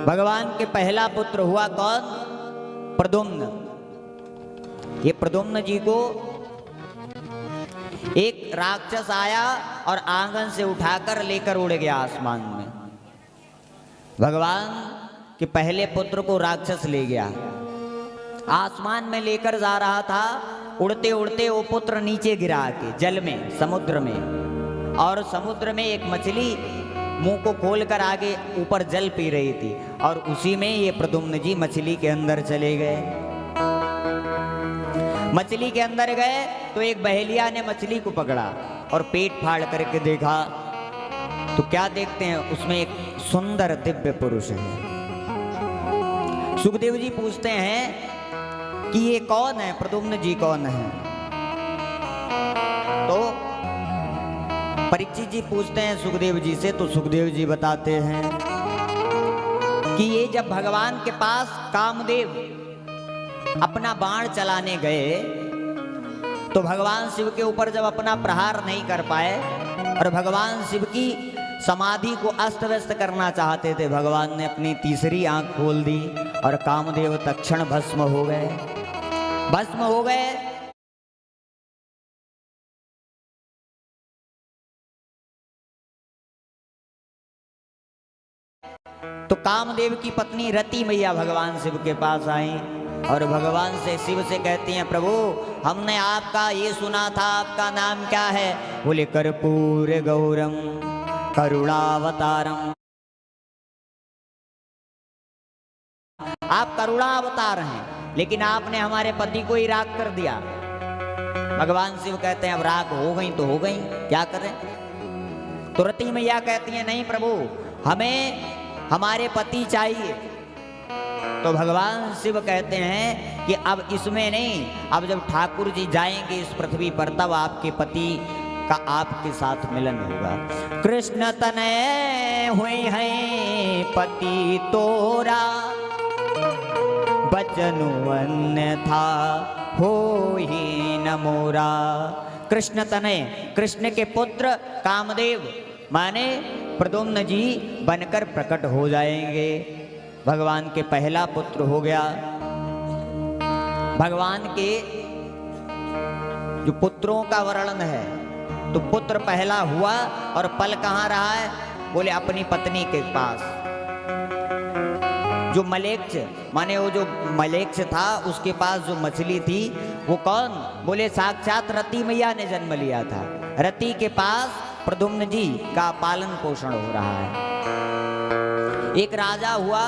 भगवान के पहला पुत्र हुआ कौन? प्रद्युम्न। ये प्रद्युम्न जी को एक राक्षस आया और आंगन से उठाकर लेकर उड़ गया आसमान में। भगवान के पहले पुत्र को राक्षस ले गया, आसमान में लेकर जा रहा था। उड़ते उड़ते वो पुत्र नीचे गिरा के जल में, समुद्र में, और समुद्र में एक मछली मुंह को खोलकर आगे ऊपर जल पी रही थी, और उसी में ये प्रद्युम्न जी मछली के अंदर चले गए। मछली के अंदर गए तो एक बहेलिया ने मछली को पकड़ा और पेट फाड़ करके देखा तो क्या देखते हैं, उसमें एक सुंदर दिव्य पुरुष है। सुखदेव जी पूछते हैं कि ये कौन है, प्रद्युम्न जी कौन है? तो परीक्षित जी पूछते हैं सुखदेव जी से, तो सुखदेव जी बताते हैं कि ये जब भगवान के पास कामदेव अपना बाण चलाने गए तो भगवान शिव के ऊपर जब अपना प्रहार नहीं कर पाए और भगवान शिव की समाधि को अस्त व्यस्त करना चाहते थे, भगवान ने अपनी तीसरी आंख खोल दी और कामदेव तत्क्षण भस्म हो गए। भस्म हो गए तो कामदेव की पत्नी रति मैया भगवान शिव के पास आई और भगवान से, शिव से कहती हैं, प्रभु हमने आपका ये सुना था, आपका नाम क्या है? बोले कर्पूर गौरम करुणावतारम। आप करुणावतार हैं, लेकिन आपने हमारे पति को ही राग कर दिया। भगवान शिव कहते हैं, अब राग हो गई तो हो गई, क्या करें? तो रति मैया कहती हैं, नहीं प्रभु, हमें हमारे पति चाहिए। तो भगवान शिव कहते हैं कि अब इसमें नहीं, अब जब ठाकुर जी जाएंगे इस पृथ्वी पर तब आपके पति का आपके साथ मिलन होगा। कृष्ण तनय हुए हैं पति तोरा, बचनु अन्यथा हो ही न मोरा। कृष्ण तनय, कृष्ण के पुत्र कामदेव माने प्रद्युम्न जी बनकर प्रकट हो जाएंगे। भगवान के पहला पुत्र हो गया। भगवान के जो पुत्रों का वर्णन है तो पुत्र पहला हुआ और पल कहाँ रहा है? बोले अपनी पत्नी के पास। जो मलेक्ष माने वो जो मलेक्ष था उसके पास जो मछली थी वो कौन? बोले साक्षात रति मैया ने जन्म लिया था। रति के पास प्रद्युम्न जी का पालन पोषण हो रहा है। एक राजा हुआ